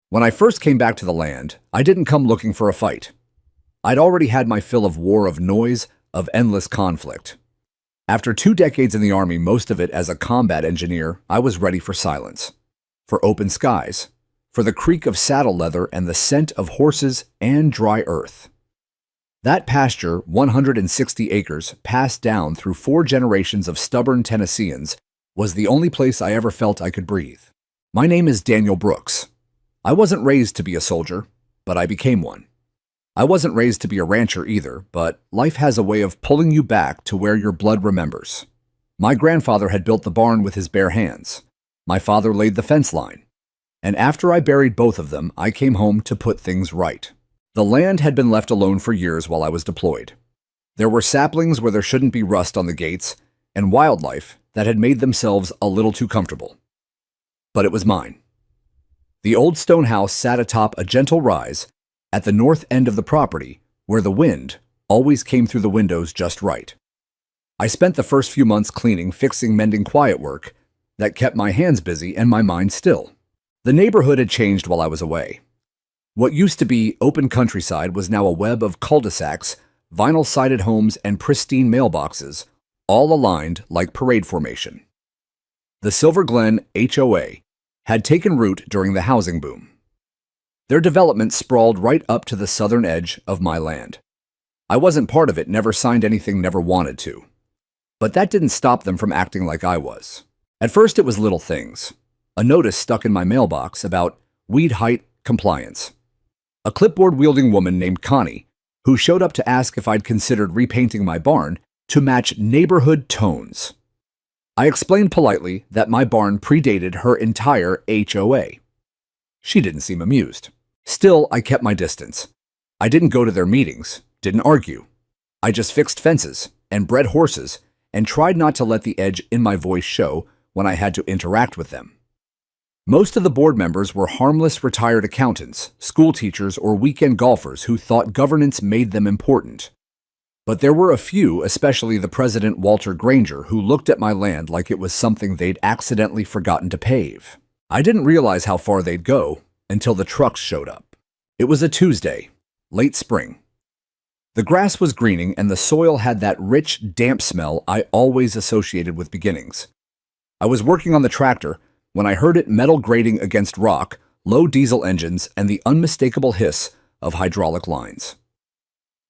When I first came back to the land, I didn't come looking for a fight. I'd already had my fill of war, of noise, of endless conflict. After 2 decades in the Army, most of it as a combat engineer, I was ready for silence, for open skies, for the creak of saddle leather and the scent of horses and dry earth. That pasture, 160 acres, passed down through 4 generations of stubborn Tennesseans, was the only place I ever felt I could breathe. My name is Daniel Brooks. I wasn't raised to be a soldier, but I became one. I wasn't raised to be a rancher either, but life has a way of pulling you back to where your blood remembers. My grandfather had built the barn with his bare hands. My father laid the fence line. And after I buried both of them, I came home to put things right. The land had been left alone for years while I was deployed. There were saplings where there shouldn't be rust on the gates, and wildlife that had made themselves a little too comfortable. But it was mine. The old stone house sat atop a gentle rise at the north end of the property, where the wind always came through the windows just right. I spent the first few months cleaning, fixing, mending, quiet work that kept my hands busy and my mind still. The neighborhood had changed while I was away. What used to be open countryside was now a web of cul-de-sacs, vinyl-sided homes, and pristine mailboxes, all aligned like parade formation. The Silver Glen HOA had taken root during the housing boom. Their development sprawled right up to the southern edge of my land. I wasn't part of it, never signed anything, never wanted to. But that didn't stop them from acting like I was. At first it was little things. A notice stuck in my mailbox about weed height compliance. A clipboard-wielding woman named Connie, who showed up to ask if I'd considered repainting my barn to match neighborhood tones. I explained politely that my barn predated her entire HOA. She didn't seem amused. Still, I kept my distance. I didn't go to their meetings, didn't argue. I just fixed fences and bred horses and tried not to let the edge in my voice show when I had to interact with them. Most of the board members were harmless retired accountants, school teachers, or weekend golfers who thought governance made them important. But there were a few, especially the president Walter Granger, who looked at my land like it was something they'd accidentally forgotten to pave. I didn't realize how far they'd go until the trucks showed up. It was a Tuesday, late spring. The grass was greening and the soil had that rich, damp smell I always associated with beginnings. I was working on the tractor when I heard it metal grating against rock, low diesel engines, and the unmistakable hiss of hydraulic lines.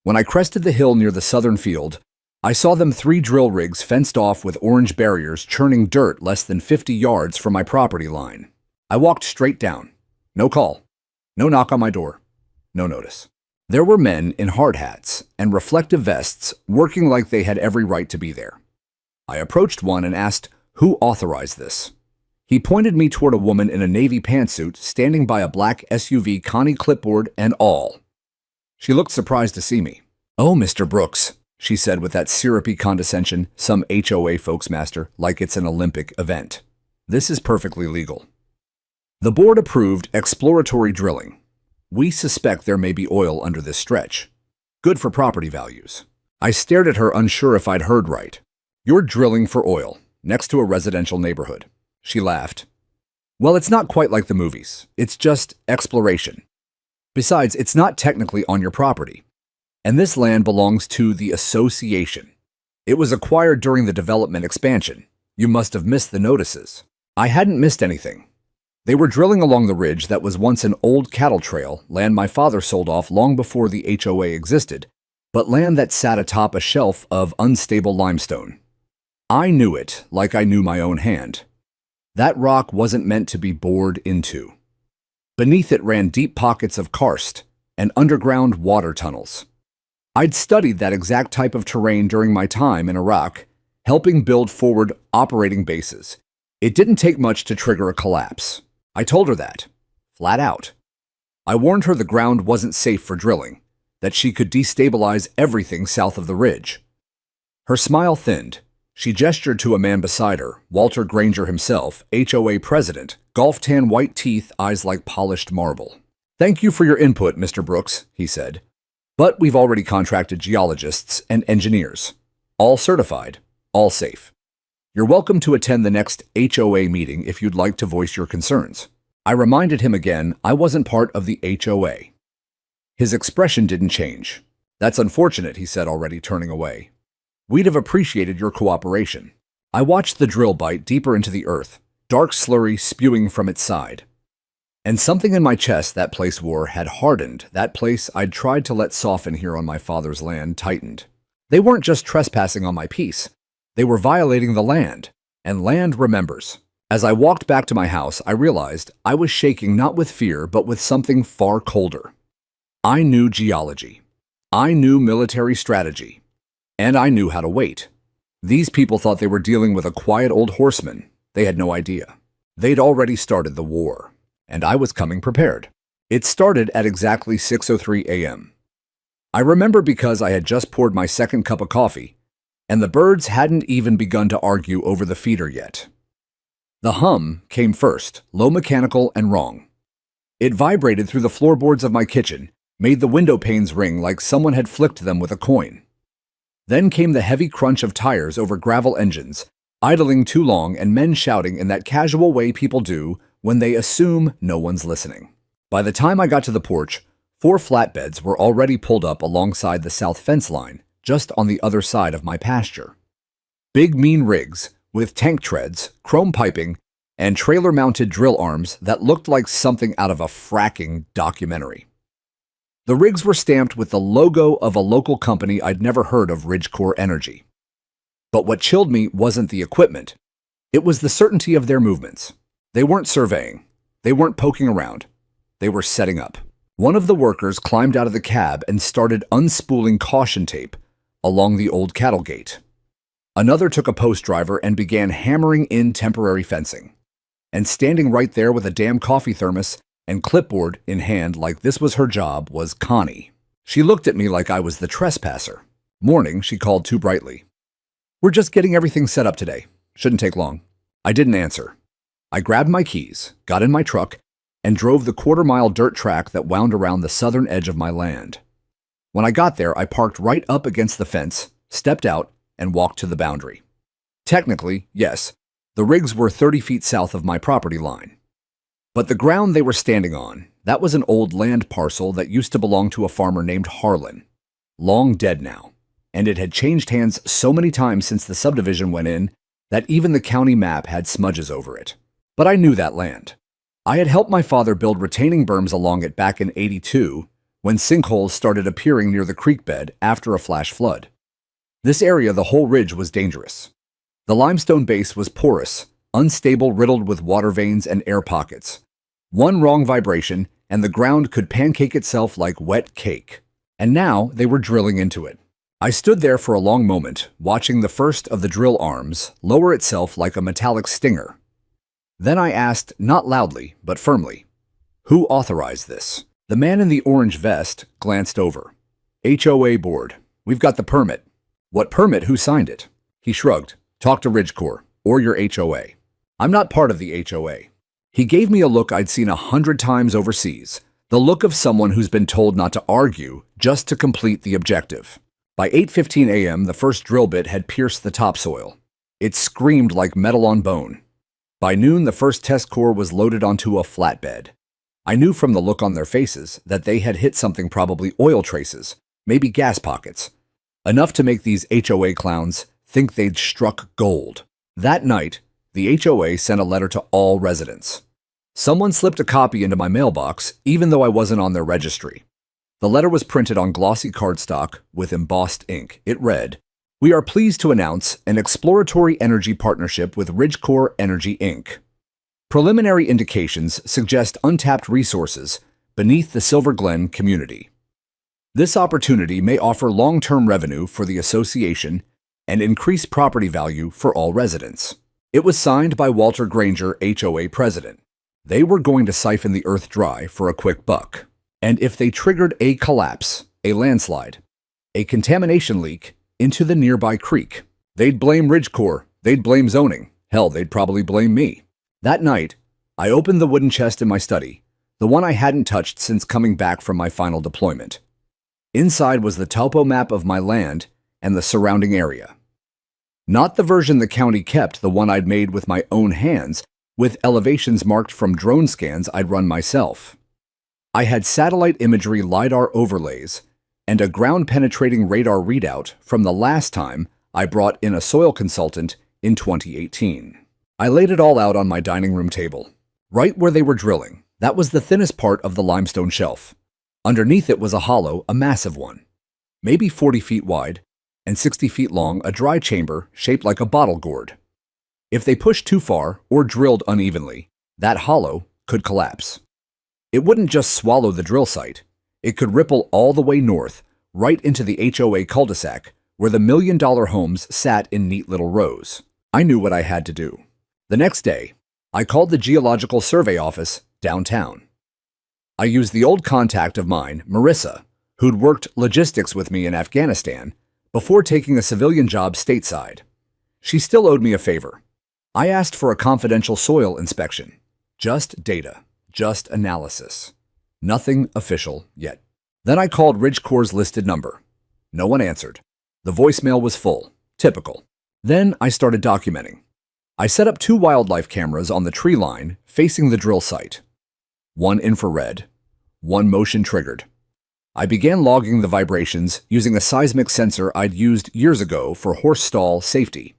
When I crested the hill near the southern field, I saw them 3 drill rigs fenced off with orange barriers churning dirt less than 50 yards from my property line. I walked straight down. No call. No knock on my door. No notice. There were men in hard hats and reflective vests working like they had every right to be there. I approached one and asked who authorized this. He pointed me toward a woman in a navy pantsuit standing by a black SUV, Connie clipboard and all. She looked surprised to see me. "Oh, Mr. Brooks," she said with that syrupy condescension some HOA folks master, like it's an Olympic event. "This is perfectly legal." The board approved exploratory drilling. We suspect there may be oil under this stretch. Good for property values. I stared at her, unsure if I'd heard right. "You're drilling for oil, next to a residential neighborhood." She laughed. "Well, it's not quite like the movies. It's just exploration. Besides, it's not technically on your property. And this land belongs to the association. It was acquired during the development expansion. You must have missed the notices." I hadn't missed anything. They were drilling along the ridge that was once an old cattle trail, land my father sold off long before the HOA existed, but land that sat atop a shelf of unstable limestone. I knew it like I knew my own hand. That rock wasn't meant to be bored into. Beneath it ran deep pockets of karst and underground water tunnels. I'd studied that exact type of terrain during my time in Iraq, helping build forward operating bases. It didn't take much to trigger a collapse. I told her that, flat out. I warned her the ground wasn't safe for drilling, that she could destabilize everything south of the ridge. Her smile thinned. She gestured to a man beside her, Walter Granger himself, HOA president, golf-tan white teeth, eyes like polished marble. "Thank you for your input, Mr. Brooks," he said. "But we've already contracted geologists and engineers. All certified, all safe. You're welcome to attend the next HOA meeting if you'd like to voice your concerns." I reminded him again I wasn't part of the HOA. His expression didn't change. "That's unfortunate," he said, already turning away. "We'd have appreciated your cooperation." I watched the drill bite deeper into the earth, dark slurry spewing from its side. And something in my chest that place wore had hardened. That place I'd tried to let soften here on my father's land tightened. They weren't just trespassing on my peace. They were violating the land, and land remembers. As I walked back to my house, I realized I was shaking not with fear, but with something far colder. I knew geology. I knew military strategy. And I knew how to wait. These people thought they were dealing with a quiet old horseman. They had no idea. They'd already started the war. And I was coming prepared. It started at exactly 6:03 a.m. I remember because I had just poured my second cup of coffee, and the birds hadn't even begun to argue over the feeder yet. The hum came first, low, mechanical, and wrong. It vibrated through the floorboards of my kitchen, made the window panes ring like someone had flicked them with a coin. Then came the heavy crunch of tires over gravel engines, idling too long, and men shouting in that casual way people do when they assume no one's listening. By the time I got to the porch, 4 flatbeds were already pulled up alongside the south fence line, just on the other side of my pasture. Big, mean rigs with tank treads, chrome piping, and trailer-mounted drill arms that looked like something out of a fracking documentary. The rigs were stamped with the logo of a local company I'd never heard of, Ridgecore Energy. But what chilled me wasn't the equipment. It was the certainty of their movements. They weren't surveying. They weren't poking around. They were setting up. One of the workers climbed out of the cab and started unspooling caution tape along the old cattle gate. Another took a post driver and began hammering in temporary fencing. And standing right there with a damn coffee thermos and clipboard in hand like this was her job was Connie. She looked at me like I was the trespasser. "Morning," she called too brightly. "We're just getting everything set up today. Shouldn't take long." I didn't answer. I grabbed my keys, got in my truck, and drove the quarter-mile dirt track that wound around the southern edge of my land. When I got there, I parked right up against the fence, stepped out, and walked to the boundary. Technically, yes, the rigs were 30 feet south of my property line. But the ground they were standing on, that was an old land parcel that used to belong to a farmer named Harlan. Long dead now, and it had changed hands so many times since the subdivision went in that even the county map had smudges over it. But I knew that land. I had helped my father build retaining berms along it back in '82 when sinkholes started appearing near the creek bed after a flash flood. This area, the whole ridge, was dangerous. The limestone base was porous, unstable, riddled with water veins and air pockets. One wrong vibration, and the ground could pancake itself like wet cake. And now they were drilling into it. I stood there for a long moment, watching the first of the drill arms lower itself like a metallic stinger. Then I asked, not loudly, but firmly, "Who authorized this?" The man in the orange vest glanced over. "HOA board. We've got the permit." "What permit? Who signed it?" He shrugged. "Talk to Ridgecore, or your HOA. I'm not part of the HOA." He gave me a look I'd seen 100 times overseas, the look of someone who's been told not to argue, just to complete the objective. By 8:15 a.m., the first drill bit had pierced the topsoil. It screamed like metal on bone. By noon, the first test core was loaded onto a flatbed. I knew from the look on their faces that they had hit something, probably oil traces, maybe gas pockets, enough to make these HOA clowns think they'd struck gold. That night, the HOA sent a letter to all residents. Someone slipped a copy into my mailbox, even though I wasn't on their registry. The letter was printed on glossy cardstock with embossed ink. It read, "We are pleased to announce an exploratory energy partnership with Ridgecore Energy, Inc. Preliminary indications suggest untapped resources beneath the Silver Glen community. This opportunity may offer long-term revenue for the association and increase property value for all residents." It was signed by Walter Granger, HOA president. They were going to siphon the earth dry for a quick buck. And if they triggered a collapse, a landslide, a contamination leak into the nearby creek, they'd blame Ridgecore, they'd blame zoning, hell, they'd probably blame me. That night, I opened the wooden chest in my study, the one I hadn't touched since coming back from my final deployment. Inside was the topo map of my land and the surrounding area. Not the version the county kept, the one I'd made with my own hands, with elevations marked from drone scans I'd run myself. I had satellite imagery LiDAR overlays and a ground-penetrating radar readout from the last time I brought in a soil consultant in 2018. I laid it all out on my dining room table, right where they were drilling. That was the thinnest part of the limestone shelf. Underneath it was a hollow, a massive one, maybe 40 feet wide and 60 feet long, a dry chamber shaped like a bottle gourd. If they pushed too far or drilled unevenly, that hollow could collapse. It wouldn't just swallow the drill site. It could ripple all the way north, right into the HOA cul-de-sac, where the million-dollar homes sat in neat little rows. I knew what I had to do. The next day, I called the Geological Survey office downtown. I used the old contact of mine, Marissa, who'd worked logistics with me in Afghanistan before taking a civilian job stateside. She still owed me a favor. I asked for a confidential soil inspection. Just data, just analysis. Nothing official yet. Then I called Ridgecore's listed number. No one answered. The voicemail was full. Typical. Then I started documenting. I set up 2 wildlife cameras on the tree line facing the drill site. One infrared, one motion triggered. I began logging the vibrations using a seismic sensor I'd used years ago for horse stall safety.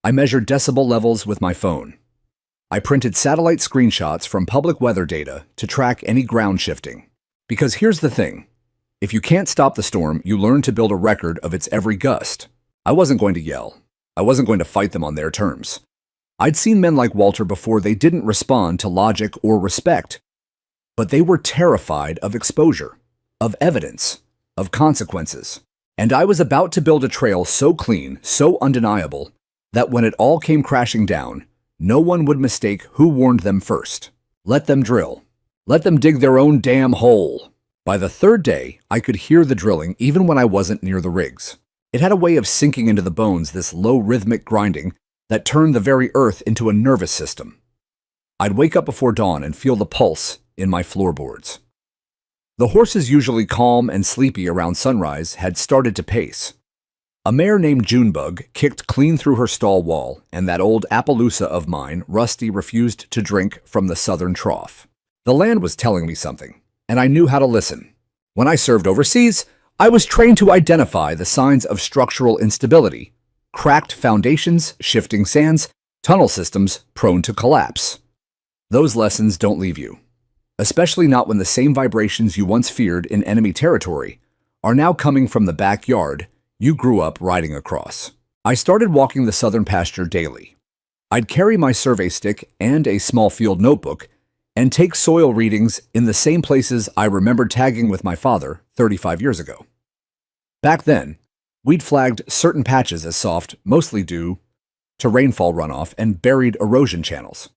I measured decibel levels with my phone. I printed satellite screenshots from public weather data to track any ground shifting. Because here's the thing. If you can't stop the storm, you learn to build a record of its every gust. I wasn't going to yell. I wasn't going to fight them on their terms. I'd seen men like Walter before. They didn't respond to logic or respect, but they were terrified of exposure, of evidence, of consequences. And I was about to build a trail so clean, so undeniable, that when it all came crashing down, no one would mistake who warned them first. Let them drill. Let them dig their own damn hole. By the 3rd day, I could hear the drilling even when I wasn't near the rigs. It had a way of sinking into the bones, this low rhythmic grinding that turned the very earth into a nervous system. I'd wake up before dawn and feel the pulse in my floorboards. The horses, usually calm and sleepy around sunrise, had started to pace. A mare named Junebug kicked clean through her stall wall, and that old Appaloosa of mine, Rusty, refused to drink from the southern trough. The land was telling me something, and I knew how to listen. When I served overseas, I was trained to identify the signs of structural instability: cracked foundations, shifting sands, tunnel systems prone to collapse. Those lessons don't leave you, especially not when the same vibrations you once feared in enemy territory are now coming from the backyard you grew up riding across. I started walking the southern pasture daily. I'd carry my survey stick and a small field notebook and take soil readings in the same places I remembered tagging with my father 35 years ago. Back then, we'd flagged certain patches as soft, mostly due to rainfall runoff and buried erosion channels.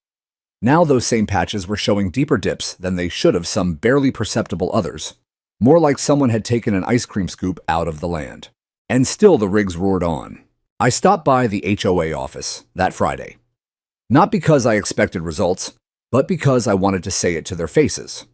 Now those same patches were showing deeper dips than they should have, some barely perceptible others, more like someone had taken an ice cream scoop out of the land. And still the rigs roared on. I stopped by the HOA office that Friday. Not because I expected results, but because I wanted to say it to their faces.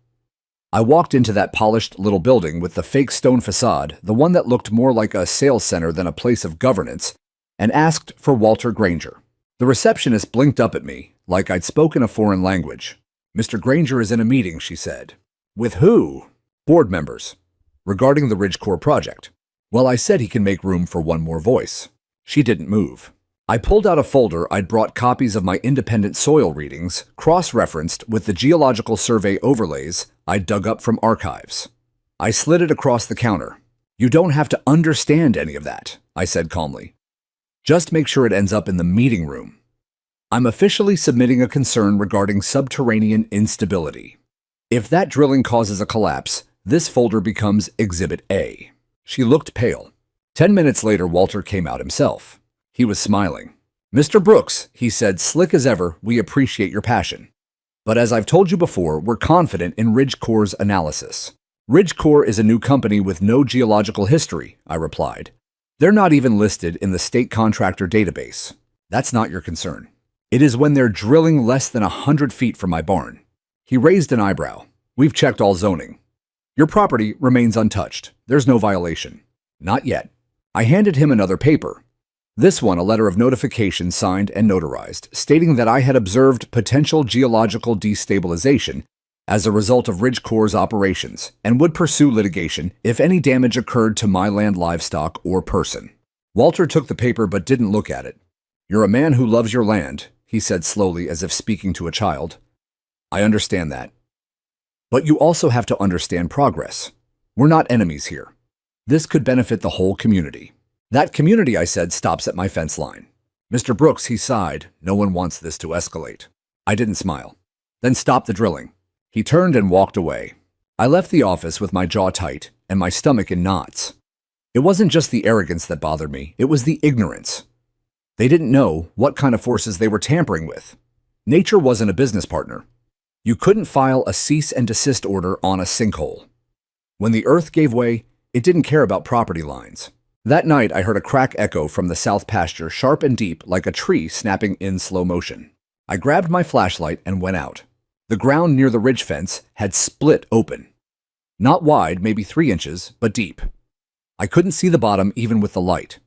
I walked into that polished little building with the fake stone facade, the one that looked more like a sales center than a place of governance, and asked for Walter Granger. The receptionist blinked up at me like I'd spoken a foreign language. "Mr. Granger is in a meeting," she said. "With who?" "Board members. Regarding the Ridgecore project." Well, I said he can make room for one more voice. She didn't move. I pulled out a folder I'd brought copies of my independent soil readings, cross-referenced with the Geological Survey overlays I'd dug up from archives. I slid it across the counter. "You don't have to understand any of that," I said calmly. "Just make sure it ends up in the meeting room. I'm officially submitting a concern regarding subterranean instability. If that drilling causes a collapse, this folder becomes Exhibit A." She looked pale. 10 minutes later, Walter came out himself. He was smiling. "Mr. Brooks," he said, slick as ever, "we appreciate your passion. But as I've told you before, we're confident in Ridgecore's analysis." "Ridgecore is a new company with no geological history," I replied. "They're not even listed in the state contractor database. That's not your concern. It is when they're drilling less than 100 feet from my barn." He raised an eyebrow. "We've checked all zoning. Your property remains untouched. There's no violation." "Not yet." I handed him another paper. This one, a letter of notification signed and notarized, stating that I had observed potential geological destabilization as a result of Ridgecore's operations and would pursue litigation if any damage occurred to my land, livestock, or person. Walter took the paper but didn't look at it. "You're a man who loves your land," he said slowly as if speaking to a child. "I understand that. But you also have to understand progress. We're not enemies here. This could benefit the whole community." "That community," I said, "stops at my fence line." "Mr. Brooks," he sighed, "no one wants this to escalate." I didn't smile. "Then stop the drilling." He turned and walked away. I left the office with my jaw tight and my stomach in knots. It wasn't just the arrogance that bothered me, it was the ignorance. They didn't know what kind of forces they were tampering with. Nature wasn't a business partner. You couldn't file a cease and desist order on a sinkhole. When the earth gave way, it didn't care about property lines. That night, I heard a crack echo from the south pasture, sharp and deep, like a tree snapping in slow motion. I grabbed my flashlight and went out. The ground near the ridge fence had split open. Not wide, maybe 3 inches, but deep. I couldn't see the bottom even with the light.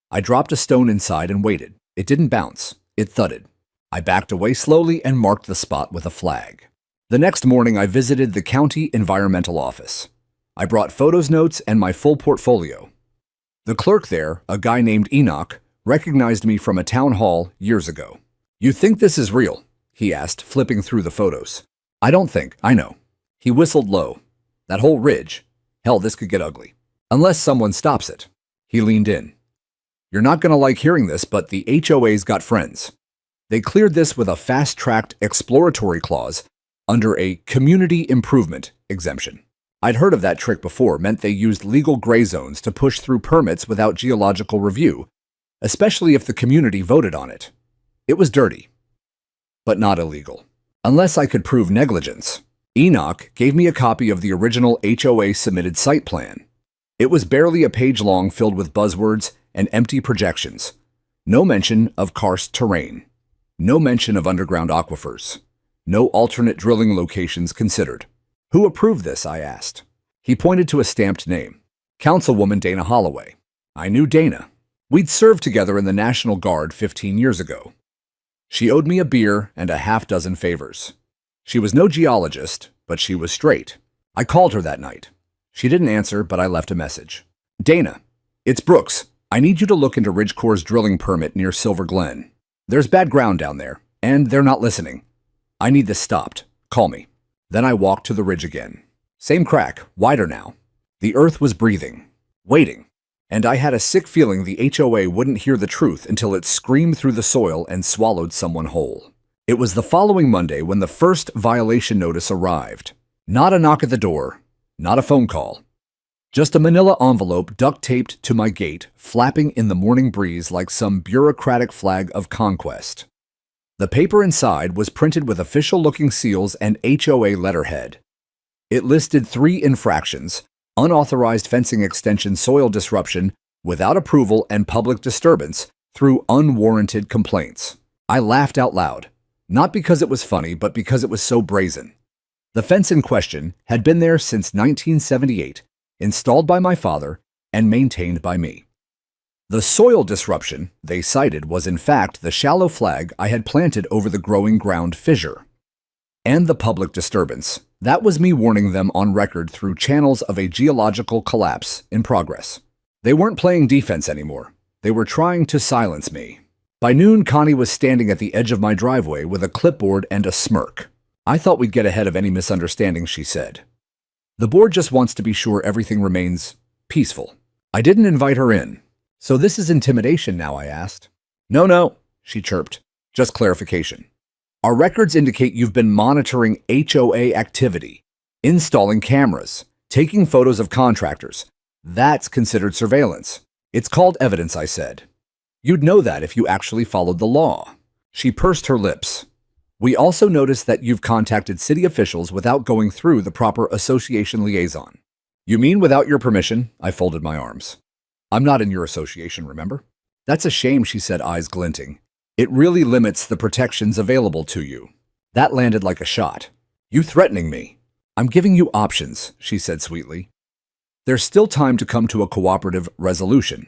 I dropped a stone inside and waited. It didn't bounce. It thudded. I backed away slowly and marked the spot with a flag. The next morning, I visited the county environmental office. I brought photos notes and my full portfolio. The clerk there, a guy named Enoch, recognized me from a town hall years ago. "You think this is real?" he asked, flipping through the photos. "I don't think, I know." He whistled low. "That whole ridge. Hell, this could get ugly. Unless someone stops it." He leaned in. "You're not going to like hearing this, but the HOAs got friends. They cleared this with a fast-tracked exploratory clause under a community improvement exemption. I'd heard of that trick before, meant they used legal gray zones to push through permits without geological review, especially if the community voted on it. It was dirty, but not illegal. Unless I could prove negligence. Enoch gave me a copy of the original HOA submitted site plan. It was barely a page long, filled with buzzwords and empty projections. No mention of karst terrain. No mention of underground aquifers. No alternate drilling locations considered. "Who approved this?" I asked. He pointed to a stamped name. "Councilwoman Dana Holloway." I knew Dana. We'd served together in the National Guard 15 years ago. She owed me a beer and a half-dozen favors. She was no geologist, but she was straight. I called her that night. She didn't answer, but I left a message. "Dana, it's Brooks. I need you to look into Ridgecore's drilling permit near Silver Glen. There's bad ground down there, and they're not listening. I need this stopped. Call me." Then I walked to the ridge again. Same crack, wider now. The earth was breathing, waiting. And I had a sick feeling the HOA wouldn't hear the truth until it screamed through the soil and swallowed someone whole. It was the following Monday when the first violation notice arrived. Not a knock at the door, not a phone call. Just a manila envelope duct-taped to my gate, flapping in the morning breeze like some bureaucratic flag of conquest. The paper inside was printed with official-looking seals and HOA letterhead. It listed 3 infractions: unauthorized fencing extension, soil disruption without approval, and public disturbance through unwarranted complaints. I laughed out loud, not because it was funny, but because it was so brazen. The fence in question had been there since 1978, installed by my father and maintained by me. The soil disruption they cited was in fact the shallow flag I had planted over the growing ground fissure. And the public disturbance, that was me warning them on record through channels of a geological collapse in progress. They weren't playing defense anymore. They were trying to silence me. By noon, Connie was standing at the edge of my driveway with a clipboard and a smirk. "I thought we'd get ahead of any misunderstandings," she said. "The board just wants to be sure everything remains peaceful." I didn't invite her in. "So this is intimidation now?" I asked. No, she chirped. "Just clarification. Our records indicate you've been monitoring HOA activity, installing cameras, taking photos of contractors. That's considered surveillance. It's called evidence," I said. "You'd know that if you actually followed the law." She pursed her lips. "We also noticed that you've contacted city officials without going through the proper association liaison." "You mean without your permission?" I folded my arms. "I'm not in your association, remember?" "That's a shame," she said, eyes glinting. "It really limits the protections available to you." That landed like a shot. "You threatening me?" "I'm giving you options," she said sweetly. "There's still time to come to a cooperative resolution.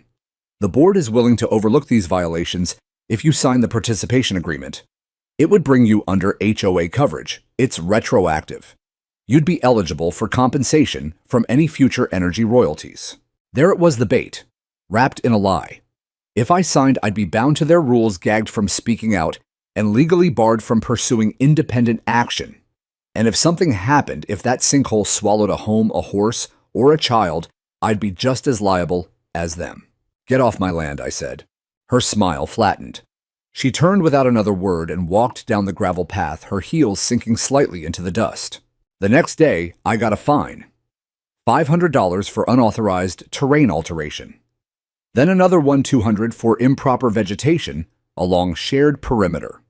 The board is willing to overlook these violations if you sign the participation agreement. It would bring you under HOA coverage. It's retroactive. You'd be eligible for compensation from any future energy royalties. There it was, the bait, wrapped in a lie. If I signed, I'd be bound to their rules, gagged from speaking out, and legally barred from pursuing independent action. And if something happened, if that sinkhole swallowed a home, a horse, or a child, I'd be just as liable as them. Get off my land, I said. Her smile flattened. She turned without another word and walked down the gravel path, her heels sinking slightly into the dust. The next day, I got a fine. $500 for unauthorized terrain alteration. Then another $200 for improper vegetation along shared perimeter.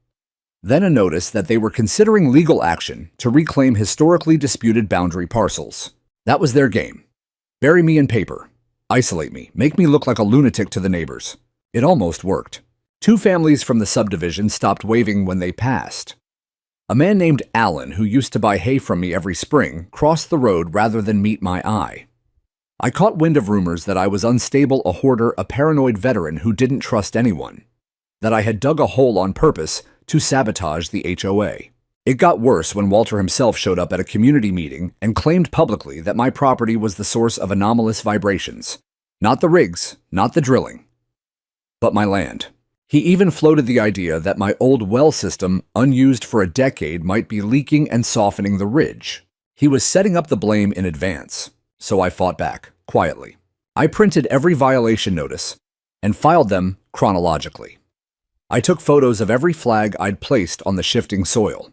Then a notice that they were considering legal action to reclaim historically disputed boundary parcels. That was their game. Bury me in paper. Isolate me. Make me look like a lunatic to the neighbors. It almost worked. 2 families from the subdivision stopped waving when they passed. A man named Alan, who used to buy hay from me every spring, crossed the road rather than meet my eye. I caught wind of rumors that I was unstable, a hoarder, a paranoid veteran who didn't trust anyone, that I had dug a hole on purpose to sabotage the HOA. It got worse when Walter himself showed up at a community meeting and claimed publicly that my property was the source of anomalous vibrations. Not the rigs, not the drilling, but my land. He even floated the idea that my old well system, unused for a decade, might be leaking and softening the ridge. He was setting up the blame in advance, so I fought back, quietly. I printed every violation notice and filed them chronologically. I took photos of every flag I'd placed on the shifting soil.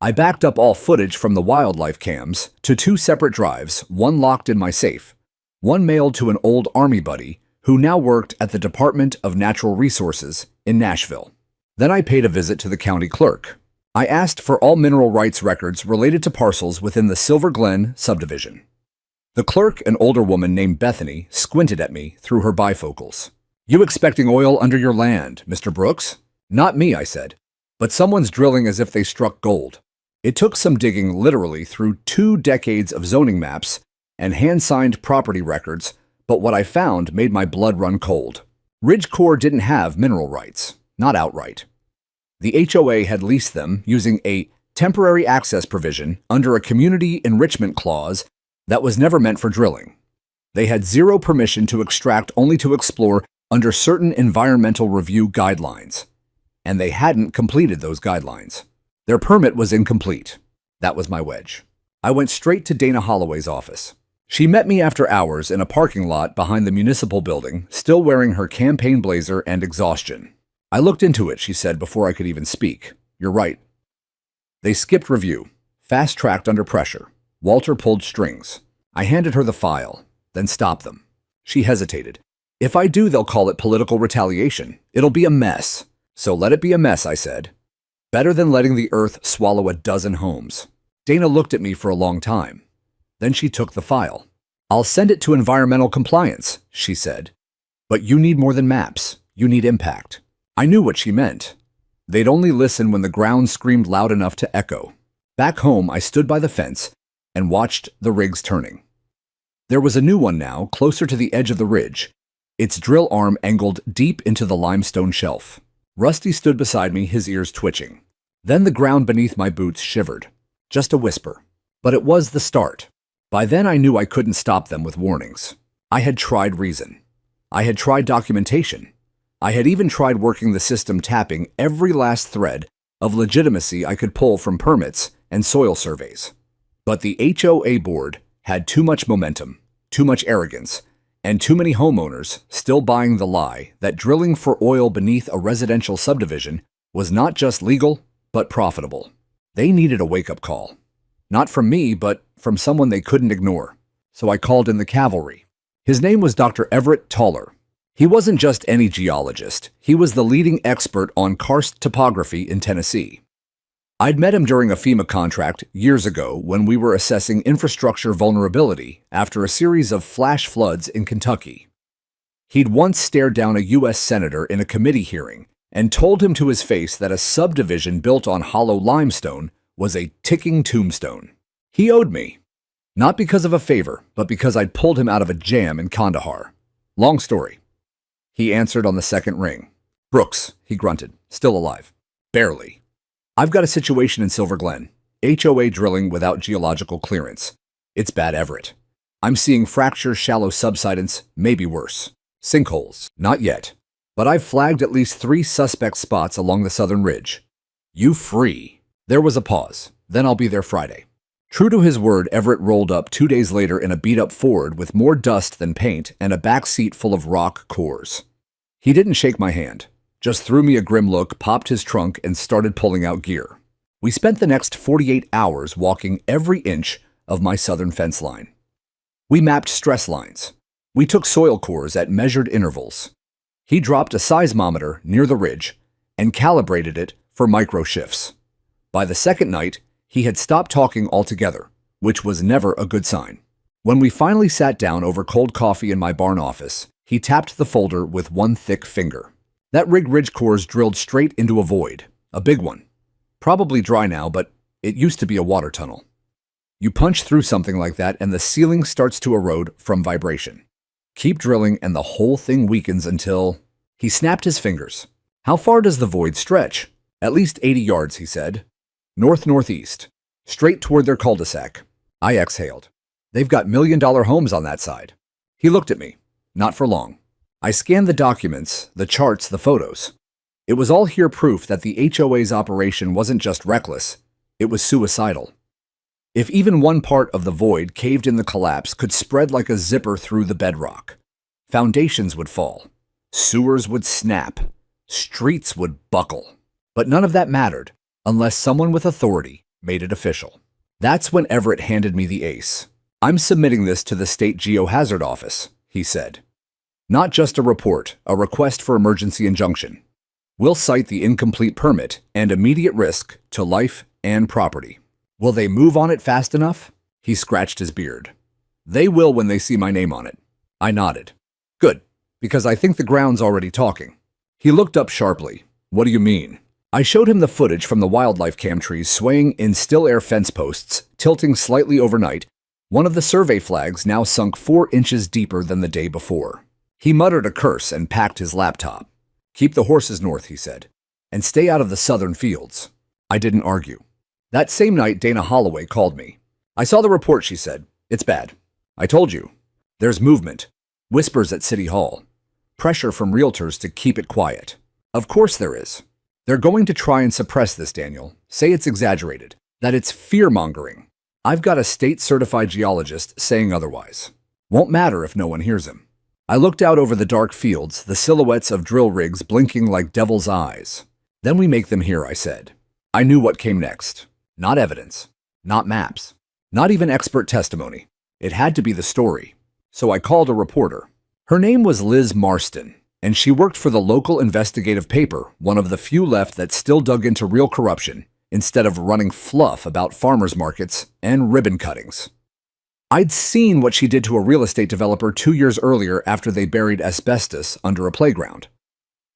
I backed up all footage from the wildlife cams to 2 separate drives, one locked in my safe, one mailed to an old Army buddy who now worked at the Department of Natural Resources in Nashville. Then I paid a visit to the county clerk. I asked for all mineral rights records related to parcels within the Silver Glen subdivision. The clerk, an older woman named Bethany, squinted at me through her bifocals. "You expecting oil under your land, Mr. Brooks?" "Not me," I said, "but someone's drilling as if they struck gold." It took some digging, literally through 2 decades of zoning maps and hand-signed property records, but what I found made my blood run cold. Ridgecore didn't have mineral rights, not outright. The HOA had leased them using a temporary access provision under a community enrichment clause that was never meant for drilling. They had 0 permission to extract, only to explore under certain environmental review guidelines, and they hadn't completed those guidelines. Their permit was incomplete. That was my wedge. I went straight to Dana Holloway's office. She met me after hours in a parking lot behind the municipal building, still wearing her campaign blazer and exhaustion. "I looked into it," she said before I could even speak. "You're right. They skipped review, fast-tracked under pressure. Walter pulled strings." I handed her the file, then stopped them. She hesitated. "If I do, they'll call it political retaliation. It'll be a mess." "So let it be a mess," I said. "Better than letting the earth swallow a dozen homes." Dana looked at me for a long time. Then she took the file. "I'll send it to environmental compliance," she said. "But you need more than maps. You need impact." I knew what she meant. They'd only listen when the ground screamed loud enough to echo. Back home, I stood by the fence and watched the rigs turning. There was a new one now, closer to the edge of the ridge, its drill arm angled deep into the limestone shelf. Rusty stood beside me, his ears twitching. Then the ground beneath my boots shivered. Just a whisper. But it was the start. By then I knew I couldn't stop them with warnings. I had tried reason. I had tried documentation. I had even tried working the system, tapping every last thread of legitimacy I could pull from permits and soil surveys. But the HOA board had too much momentum, too much arrogance, and too many homeowners still buying the lie that drilling for oil beneath a residential subdivision was not just legal, but profitable. They needed a wake-up call. Not from me, but from someone they couldn't ignore. So I called in the cavalry. His name was Dr. Everett Toller. He wasn't just any geologist. He was the leading expert on karst topography in Tennessee. I'd met him during a FEMA contract years ago when we were assessing infrastructure vulnerability after a series of flash floods in Kentucky. He'd once stared down a U.S. senator in a committee hearing and told him to his face that a subdivision built on hollow limestone was a ticking tombstone. He owed me, not because of a favor, but because I'd pulled him out of a jam in Kandahar. Long story. He answered on the second ring. Brooks, he grunted, still alive. Barely. I've got a situation in Silver Glen. HOA drilling without geological clearance. It's bad Everett. I'm seeing fractures, shallow subsidence, maybe worse. Sinkholes. Not yet. But I've flagged at least 3 suspect spots along the southern ridge. You free. There was a pause. Then I'll be there Friday. True to his word, Everett rolled up 2 days later in a beat-up Ford with more dust than paint and a back seat full of rock cores. He didn't shake my hand, just threw me a grim look, popped his trunk, and started pulling out gear. We spent the next 48 hours walking every inch of my southern fence line. We mapped stress lines. We took soil cores at measured intervals. He dropped a seismometer near the ridge and calibrated it for micro shifts. By the second night, he had stopped talking altogether, which was never a good sign. When we finally sat down over cold coffee in my barn office, he tapped the folder with one thick finger. That rig ridge cores drilled straight into a void, a big one. Probably dry now, but it used to be a water tunnel. You punch through something like that and the ceiling starts to erode from vibration. Keep drilling and the whole thing weakens until... He snapped his fingers. How far does the void stretch? At least 80 yards, he said. North-northeast. Straight toward their cul-de-sac. I exhaled. They've got million-dollar homes on that side. He looked at me. Not for long. I scanned the documents, the charts, the photos. It was all here proof that the HOA's operation wasn't just reckless, it was suicidal. If even one part of the void caved in, the collapse could spread like a zipper through the bedrock. Foundations would fall. Sewers would snap. Streets would buckle. But none of that mattered unless someone with authority made it official. That's when Everett handed me the ace. I'm submitting this to the State Geohazard Office, he said. Not just a report, a request for emergency injunction. We'll cite the incomplete permit and immediate risk to life and property. Will they move on it fast enough? He scratched his beard. They will when they see my name on it. I nodded. Good, because I think the ground's already talking. He looked up sharply. What do you mean? I showed him the footage from the wildlife cam trees swaying in still air fence posts, tilting slightly overnight. One of the survey flags now sunk 4 inches deeper than the day before. He muttered a curse and packed his laptop. Keep the horses north, he said, and stay out of the southern fields. I didn't argue. That same night, Dana Holloway called me. I saw the report, she said. It's bad. I told you. There's movement. Whispers at City Hall. Pressure from realtors to keep it quiet. Of course there is. They're going to try and suppress this, Daniel. Say it's exaggerated. That it's fear-mongering. I've got a state-certified geologist saying otherwise. Won't matter if no one hears him. I looked out over the dark fields, the silhouettes of drill rigs blinking like devil's eyes. Then we make them here, I said. I knew what came next. Not evidence. Not maps. Not even expert testimony. It had to be the story. So I called a reporter. Her name was Liz Marston, and she worked for the local investigative paper, one of the few left that still dug into real corruption, instead of running fluff about farmers markets and ribbon cuttings. I'd seen what she did to a real estate developer 2 years earlier after they buried asbestos under a playground.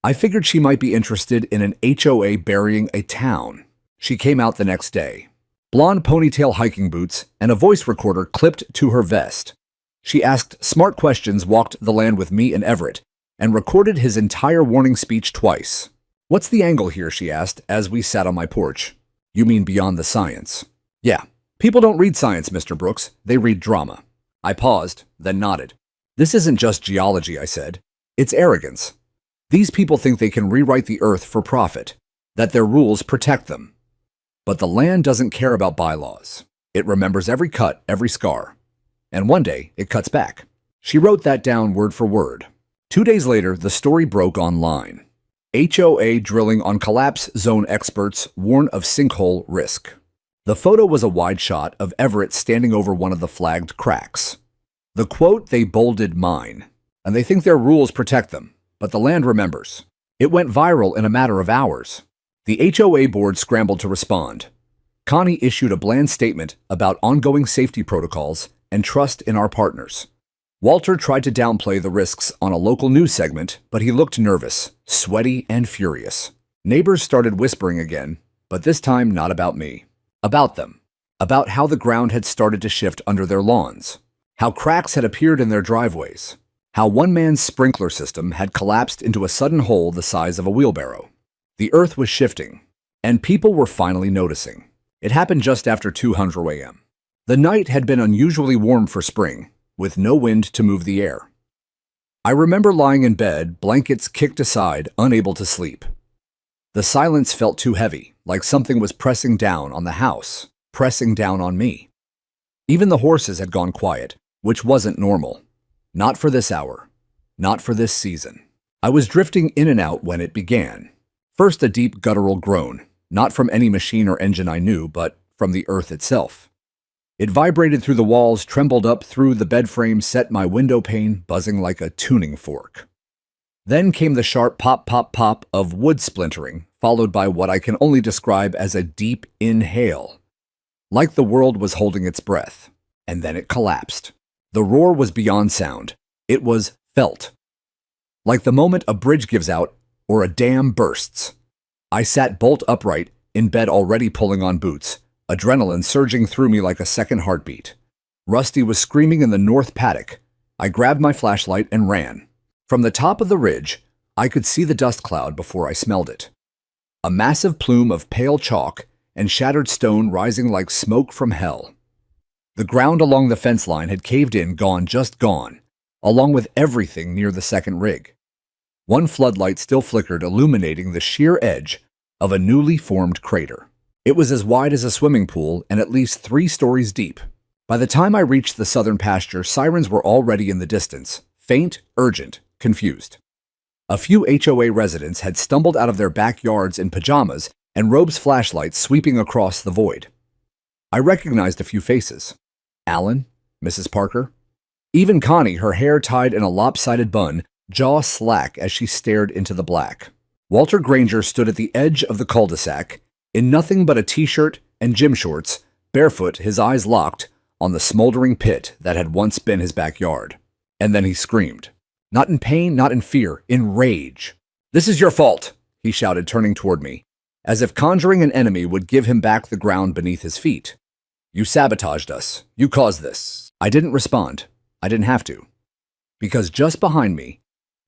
I figured she might be interested in an HOA burying a town. She came out the next day. Blonde ponytail hiking boots and a voice recorder clipped to her vest. She asked smart questions, walked the land with me and Everett, and recorded his entire warning speech twice. What's the angle here, she asked as we sat on my porch. You mean beyond the science? Yeah. People don't read science, Mr. Brooks. They read drama. I paused, then nodded. This isn't just geology, I said. It's arrogance. These people think they can rewrite the earth for profit, that their rules protect them. But the land doesn't care about bylaws. It remembers every cut, every scar. And one day, it cuts back. She wrote that down word for word. 2 days later, the story broke online. HOA drilling on collapse zone experts warn of sinkhole risk. The photo was a wide shot of Everett standing over one of the flagged cracks. The quote, they bolded mine, and they think their rules protect them, but the land remembers. It went viral in a matter of hours. The HOA board scrambled to respond. Connie issued a bland statement about ongoing safety protocols and trust in our partners. Walter tried to downplay the risks on a local news segment, but he looked nervous, sweaty, and furious. Neighbors started whispering again, but this time not about me. About them. About how the ground had started to shift under their lawns. How cracks had appeared in their driveways. How one man's sprinkler system had collapsed into a sudden hole the size of a wheelbarrow. The earth was shifting, and people were finally noticing. It happened just after 200 a.m. The night had been unusually warm for spring, with no wind to move the air. I remember lying in bed, blankets kicked aside, unable to sleep. The silence felt too heavy, like something was pressing down on the house, pressing down on me. Even the horses had gone quiet, which wasn't normal. Not for this hour, not for this season. I was drifting in and out when it began. First a deep guttural groan, not from any machine or engine I knew, but from the earth itself. It vibrated through the walls, trembled up through the bed frame, set my window pane buzzing like a tuning fork. Then came the sharp pop, pop, pop of wood splintering, followed by what I can only describe as a deep inhale. Like the world was holding its breath. And then it collapsed. The roar was beyond sound. It was felt. Like the moment a bridge gives out or a dam bursts. I sat bolt upright, in bed already pulling on boots, adrenaline surging through me like a second heartbeat. Rusty was screaming in the north paddock. I grabbed my flashlight and ran. From the top of the ridge, I could see the dust cloud before I smelled it. A massive plume of pale chalk and shattered stone rising like smoke from hell. The ground along the fence line had caved in, gone, just gone, along with everything near the second rig. One floodlight still flickered, illuminating the sheer edge of a newly formed crater. It was as wide as a swimming pool and at least 3 stories deep. By the time I reached the southern pasture, sirens were already in the distance, faint, urgent, confused. A few HOA residents had stumbled out of their backyards in pajamas and Robe's flashlights sweeping across the void. I recognized a few faces. Alan, Mrs. Parker, even Connie, her hair tied in a lopsided bun, jaw slack as she stared into the black. Walter Granger stood at the edge of the cul-de-sac, in nothing but a t-shirt and gym shorts, barefoot, his eyes locked on the smoldering pit that had once been his backyard. And then he screamed. Not in pain, not in fear, in rage. "This is your fault," he shouted, turning toward me, as if conjuring an enemy would give him back the ground beneath his feet. "You sabotaged us. You caused this." I didn't respond. I didn't have to. Because just behind me,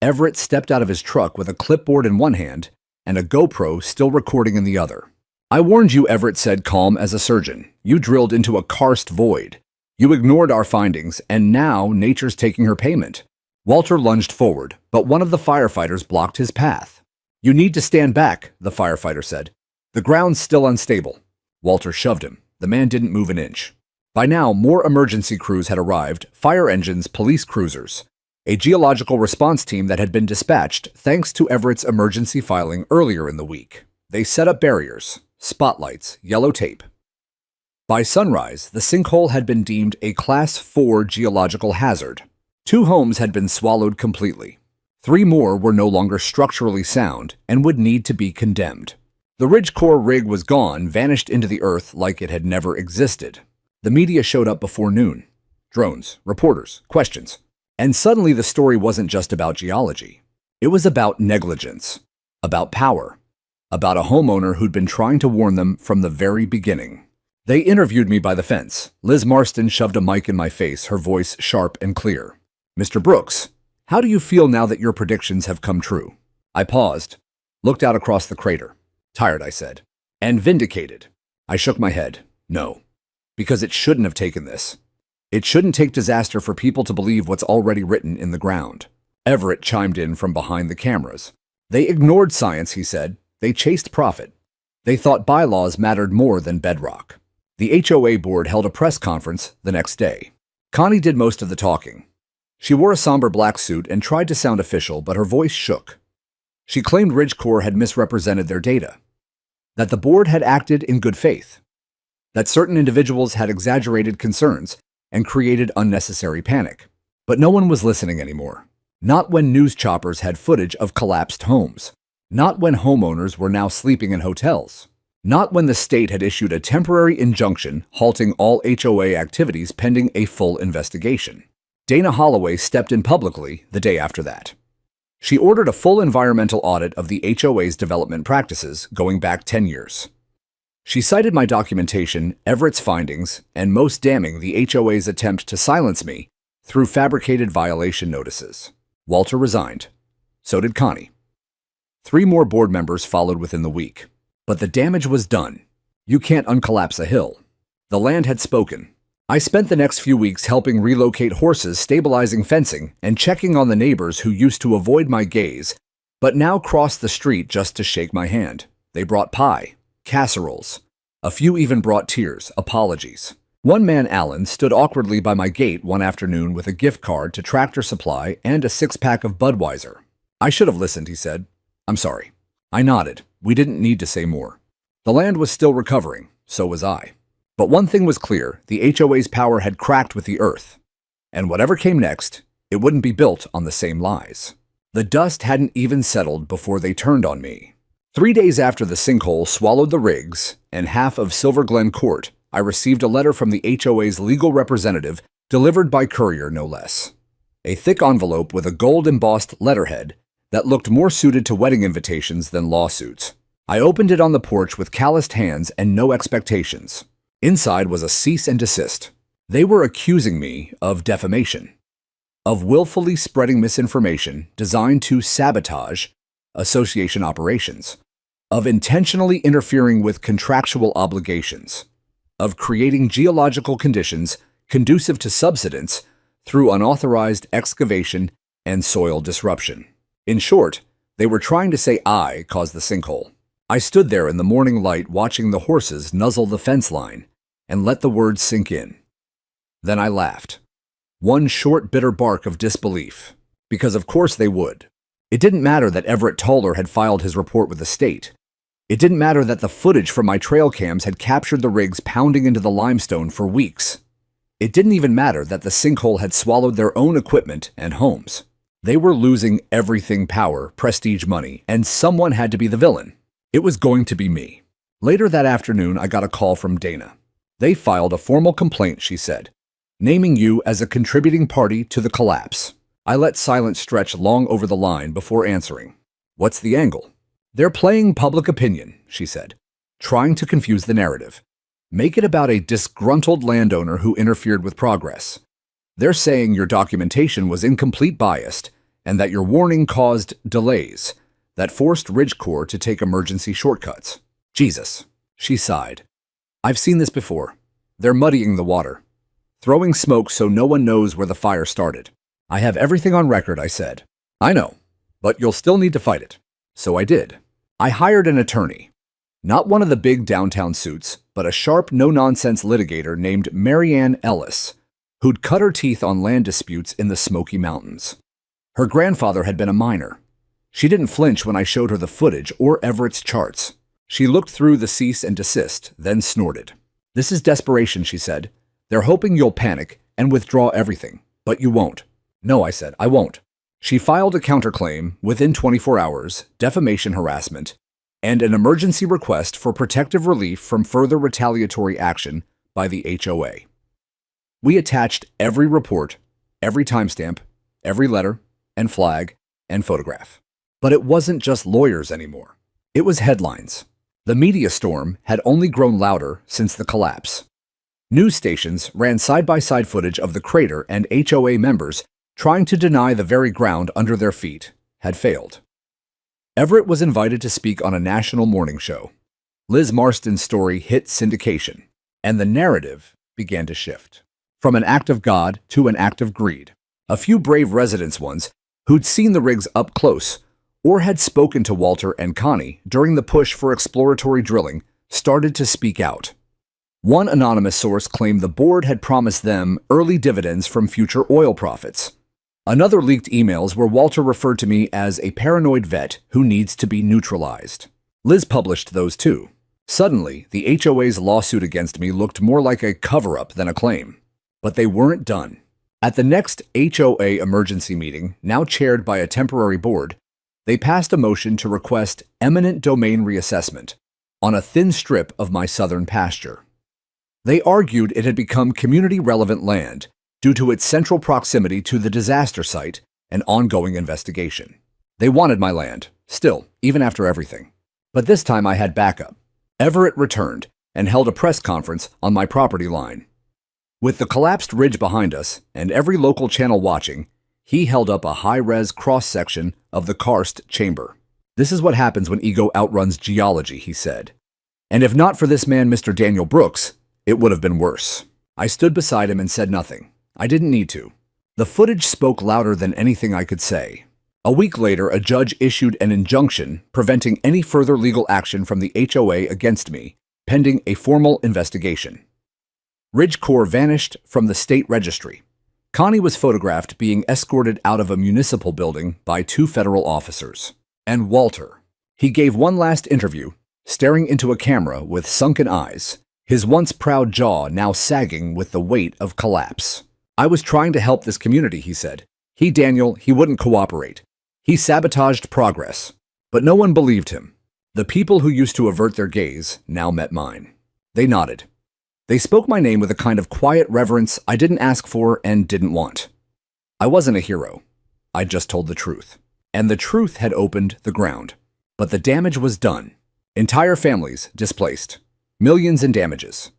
Everett stepped out of his truck with a clipboard in one hand and a GoPro still recording in the other. "I warned you," Everett said, calm as a surgeon. "You drilled into a karst void. You ignored our findings, and now nature's taking her payment." Walter lunged forward, but one of the firefighters blocked his path. "You need to stand back," the firefighter said. "The ground's still unstable." Walter shoved him. The man didn't move an inch. By now, more emergency crews had arrived, fire engines, police cruisers. A geological response team that had been dispatched thanks to Everett's emergency filing earlier in the week. They set up barriers, spotlights, yellow tape. By sunrise, the sinkhole had been deemed a Class 4 geological hazard. 2 homes had been swallowed completely. 3 more were no longer structurally sound and would need to be condemned. The Ridgecore rig was gone, vanished into the earth like it had never existed. The media showed up before noon. Drones, reporters, questions. And suddenly the story wasn't just about geology. It was about negligence, about power, about a homeowner who'd been trying to warn them from the very beginning. They interviewed me by the fence. Liz Marston shoved a mic in my face, her voice sharp and clear. "Mr. Brooks, how do you feel now that your predictions have come true?" I paused, looked out across the crater. "Tired," I said. "And vindicated." I shook my head. "No. Because it shouldn't have taken this. It shouldn't take disaster for people to believe what's already written in the ground." Everett chimed in from behind the cameras. "They ignored science," he said. "They chased profit. They thought bylaws mattered more than bedrock." The HOA board held a press conference the next day. Connie did most of the talking. She wore a somber black suit and tried to sound official, but her voice shook. She claimed Ridgecore had misrepresented their data, that the board had acted in good faith, that certain individuals had exaggerated concerns and created unnecessary panic. But no one was listening anymore. Not when news choppers had footage of collapsed homes. Not when homeowners were now sleeping in hotels. Not when the state had issued a temporary injunction halting all HOA activities pending a full investigation. Dana Holloway stepped in publicly the day after that. She ordered a full environmental audit of the HOA's development practices going back 10 years. She cited my documentation, Everett's findings, and most damning, the HOA's attempt to silence me through fabricated violation notices. Walter resigned. So did Connie. 3 more board members followed within the week. But the damage was done. You can't uncollapse a hill. The land had spoken. I spent the next few weeks helping relocate horses, stabilizing fencing, and checking on the neighbors who used to avoid my gaze, but now crossed the street just to shake my hand. They brought pie, casseroles. A few even brought tears, apologies. One man, Alan, stood awkwardly by my gate one afternoon with a gift card to Tractor Supply and a 6-pack of Budweiser. I should have listened, he said. I'm sorry. I nodded. We didn't need to say more. The land was still recovering, so was I. But one thing was clear, the HOA's power had cracked with the earth. And whatever came next, it wouldn't be built on the same lies. The dust hadn't even settled before they turned on me. 3 days after the sinkhole swallowed the rigs and half of Silver Glen Court, I received a letter from the HOA's legal representative, delivered by courier no less. A thick envelope with a gold-embossed letterhead that looked more suited to wedding invitations than lawsuits. I opened it on the porch with calloused hands and no expectations. Inside was a cease and desist. They were accusing me of defamation, of willfully spreading misinformation designed to sabotage association operations, of intentionally interfering with contractual obligations, of creating geological conditions conducive to subsidence through unauthorized excavation and soil disruption. In short, they were trying to say I caused the sinkhole. I stood there in the morning light watching the horses nuzzle the fence line and let the words sink in. Then I laughed. One short, bitter bark of disbelief, because of course they would. It didn't matter that Everett Toller had filed his report with the state. It didn't matter that the footage from my trail cams had captured the rigs pounding into the limestone for weeks. It didn't even matter that the sinkhole had swallowed their own equipment and homes. They were losing everything: power, prestige, money, and someone had to be the villain. It was going to be me. Later that afternoon, I got a call from Dana. They filed a formal complaint, she said, naming you as a contributing party to the collapse. I let silence stretch long over the line before answering. What's the angle? They're playing public opinion, she said, trying to confuse the narrative. Make it about a disgruntled landowner who interfered with progress. They're saying your documentation was incomplete, biased, and that your warning caused delays that forced Ridgecore to take emergency shortcuts. Jesus, she sighed. I've seen this before. They're muddying the water, throwing smoke so no one knows where the fire started. I have everything on record, I said. I know, but you'll still need to fight it. So I did. I hired an attorney. Not one of the big downtown suits, but a sharp, no-nonsense litigator named Marianne Ellis, who'd cut her teeth on land disputes in the Smoky Mountains. Her grandfather had been a miner. She didn't flinch when I showed her the footage or Everett's charts. She looked through the cease and desist, then snorted. This is desperation, she said. They're hoping you'll panic and withdraw everything, but you won't. No, I said, I won't. She filed a counterclaim within 24 hours, defamation harassment, and an emergency request for protective relief from further retaliatory action by the HOA. We attached every report, every timestamp, every letter and flag and photograph. But it wasn't just lawyers anymore. It was headlines. The media storm had only grown louder since the collapse. News stations ran side-by-side footage of the crater, and HOA members trying to deny the very ground under their feet had failed. Everett was invited to speak on a national morning show. Liz Marston's story hit syndication, and the narrative began to shift. From an act of God to an act of greed. A few brave residents once, who'd seen the rigs up close, or had spoken to Walter and Connie during the push for exploratory drilling, started to speak out. One anonymous source claimed the board had promised them early dividends from future oil profits. Another leaked emails where Walter referred to me as a paranoid vet who needs to be neutralized. Liz published those too. Suddenly, the HOA's lawsuit against me looked more like a cover-up than a claim. But they weren't done. At the next HOA emergency meeting, now chaired by a temporary board, they passed a motion to request eminent domain reassessment on a thin strip of my southern pasture. They argued it had become community-relevant land due to its central proximity to the disaster site and ongoing investigation. They wanted my land, still, even after everything. But this time I had backup. Everett returned and held a press conference on my property line. With the collapsed ridge behind us and every local channel watching, He held up a high-res cross-section of the karst chamber. "This is what happens when ego outruns geology," he said. "And if not for this man, Mr. Daniel Brooks, it would have been worse." I stood beside him and said nothing. I didn't need to. The footage spoke louder than anything I could say. A week later, a judge issued an injunction preventing any further legal action from the HOA against me, pending a formal investigation. Ridgecore vanished from the state registry. Connie was photographed being escorted out of a municipal building by 2 federal officers. And Walter. He gave one last interview, staring into a camera with sunken eyes, his once proud jaw now sagging with the weight of collapse. "I was trying to help this community," he said. Daniel, he wouldn't cooperate. He sabotaged progress. But no one believed him. The people who used to avert their gaze now met mine. They nodded. They spoke my name with a kind of quiet reverence I didn't ask for and didn't want. I wasn't a hero. I just told the truth. And the truth had opened the ground. But the damage was done. Entire families displaced. Millions in damages.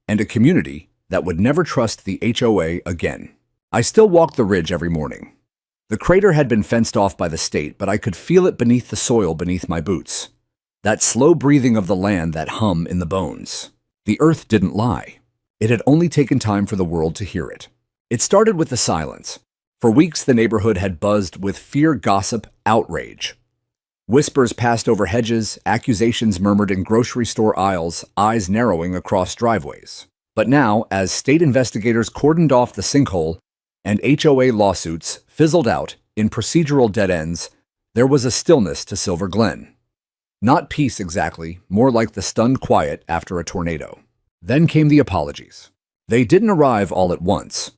And a community that would never trust the HOA again. I still walked the ridge every morning. The crater had been fenced off by the state, but I could feel it beneath the soil beneath my boots. That slow breathing of the land, that hum in the bones. The earth didn't lie. It had only taken time for the world to hear it. It started with the silence. For weeks, the neighborhood had buzzed with fear, gossip, outrage. Whispers passed over hedges, accusations murmured in grocery store aisles, eyes narrowing across driveways. But now, as state investigators cordoned off the Sinkhole and HOA lawsuits fizzled out in procedural dead ends, there was a stillness to Silver Glen. Not peace exactly, more like the stunned quiet after a tornado. Then came the apologies. They didn't arrive all at once.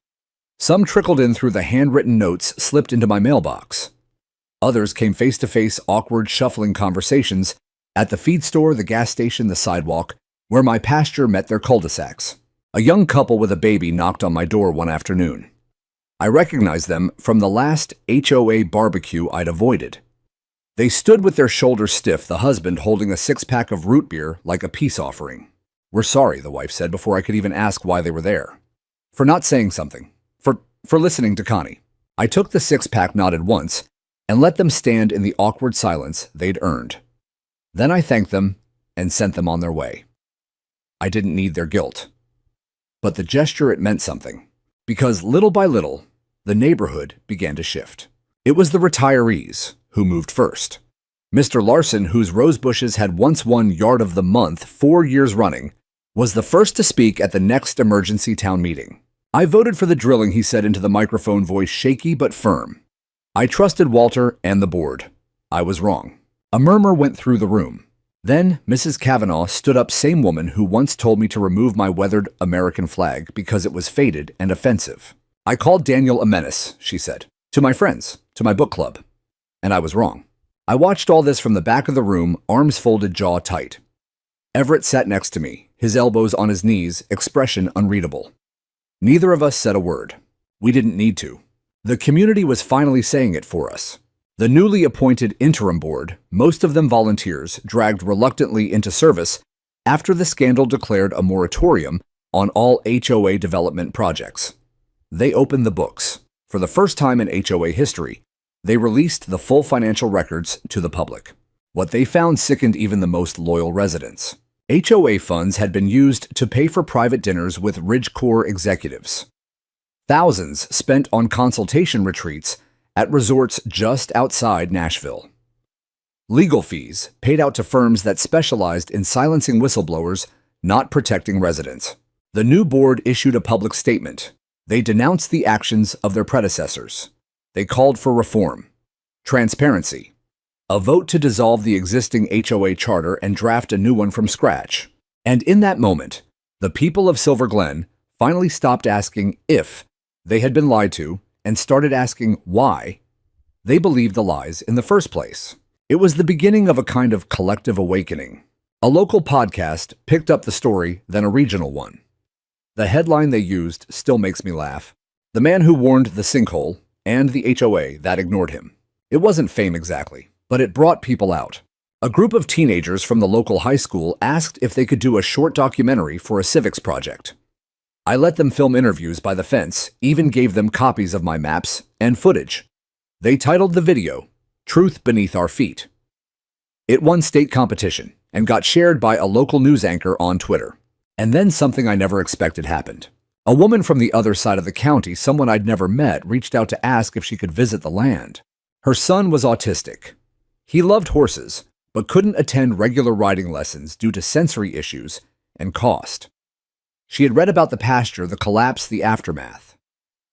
Some trickled in through the handwritten notes slipped into my mailbox. Others came face-to-face, awkward, shuffling conversations at the feed store, the gas station, the sidewalk, where my Pasture met their cul-de-sacs. A young couple with a baby knocked on my door one afternoon. I recognized them from the last HOA barbecue I'd avoided. They stood with their shoulders stiff, the husband holding a 6-pack of root beer like a peace offering. "We're sorry," the wife said before I could even ask why they were there. "For not saying something. For listening to Connie." I took the 6-pack, nodded once, and let them stand in the awkward silence they'd earned. Then I thanked them and sent them on their way. I didn't need their guilt. But the gesture, it meant something. Because little by little, the neighborhood began to shift. It was the retirees who moved first. Mr. Larson, whose rose bushes had once won Yard of the Month 4 years running, was the first to speak at the next emergency town meeting. "I voted for the drilling," he said into the microphone, voice shaky but firm. "I trusted Walter and the board. I was wrong." A murmur went through the room. Then Mrs. Kavanaugh stood up, same woman who once told me to remove my weathered American flag because it was faded and offensive. "I called Daniel a menace," she said, "to my friends, to my book club. And I was wrong." I watched all this from the back of the room, arms folded, jaw tight. Everett sat next to me, his elbows on his knees, expression unreadable. Neither of us said a word. We didn't need to. The community was finally saying it for us. The newly appointed interim board, most of them volunteers, dragged reluctantly into service after the scandal declared a moratorium on all HOA development projects. They opened the books. For the first time in HOA history, they released the full financial records to the public. What they found sickened even the most loyal residents. HOA funds had been used to pay for private dinners with Ridgecore executives. Thousands spent on consultation retreats at resorts just outside Nashville. Legal fees paid out to firms that specialized in silencing whistleblowers, not protecting residents. The new board issued a public statement. They denounced the actions of their predecessors. They called for reform, transparency, a vote to dissolve the existing HOA charter and draft a new one from scratch. And in that moment, the people of Silver Glen finally stopped asking if they had been lied to and started asking why they believed the lies in the first place. It was the beginning of a kind of collective awakening. A local podcast picked up the story, then a regional one. The headline they used still makes me laugh. "The man who warned the sinkhole and the HOA that ignored him." It wasn't fame exactly, but it brought people out. A group of teenagers from the local high school asked if they could do a short documentary for a civics project. I let them film interviews by the fence, even gave them copies of my maps and footage. They titled the video, "Truth Beneath Our Feet." It won state competition and got shared by a local news anchor on Twitter. And then something I never expected happened. A woman from the other side of the county, someone I'd never met, reached out to ask if she could visit the land. Her son was autistic. He loved horses, but couldn't attend regular riding lessons due to sensory issues and cost. She had read about the Pasture, the collapse, the aftermath.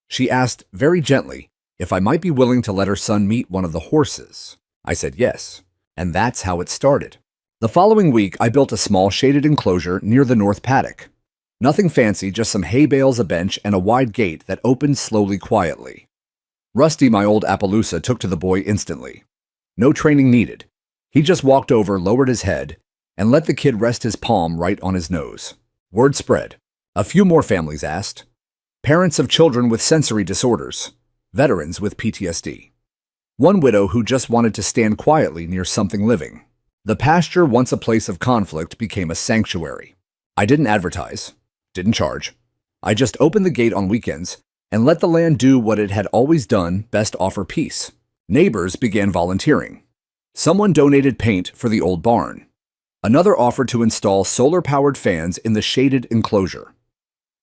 She asked very gently if I might be willing to let her son meet one of the horses. I said yes, and that's how it started. The following week, I built a small shaded enclosure near the north paddock. Nothing fancy, just some hay bales, a bench, and a wide gate that opened slowly, quietly. Rusty, my old Appaloosa, took to the boy instantly. No training needed. He just walked over, lowered his head, and let the kid rest his palm right on his nose. Word spread. A few more families asked. Parents of children with sensory disorders. Veterans with PTSD. One widow who just wanted to stand quietly near something living. The Pasture, once a place of conflict, became a sanctuary. I didn't advertise, didn't charge. I just opened the gate on weekends and let the land do what it had always done, best: offer peace. Neighbors began volunteering. Someone donated paint for the old barn. Another offered to install solar-powered fans in the shaded enclosure.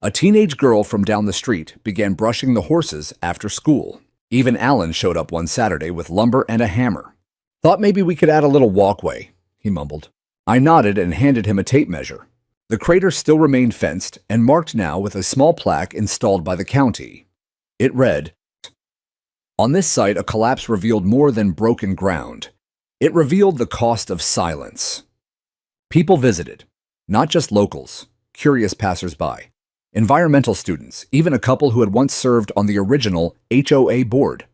A teenage girl from down the street began brushing the horses after school. Even Alan showed up one Saturday with lumber and a hammer. "Thought maybe we could add a little walkway," he mumbled. I nodded and handed him a tape measure. The crater still remained fenced and marked now with a small plaque installed by the county. It read, "On this site, a collapse revealed more than broken ground. It revealed the cost of silence." People visited, not just locals, curious passersby, environmental students, even a couple who had once served on the original HOA board.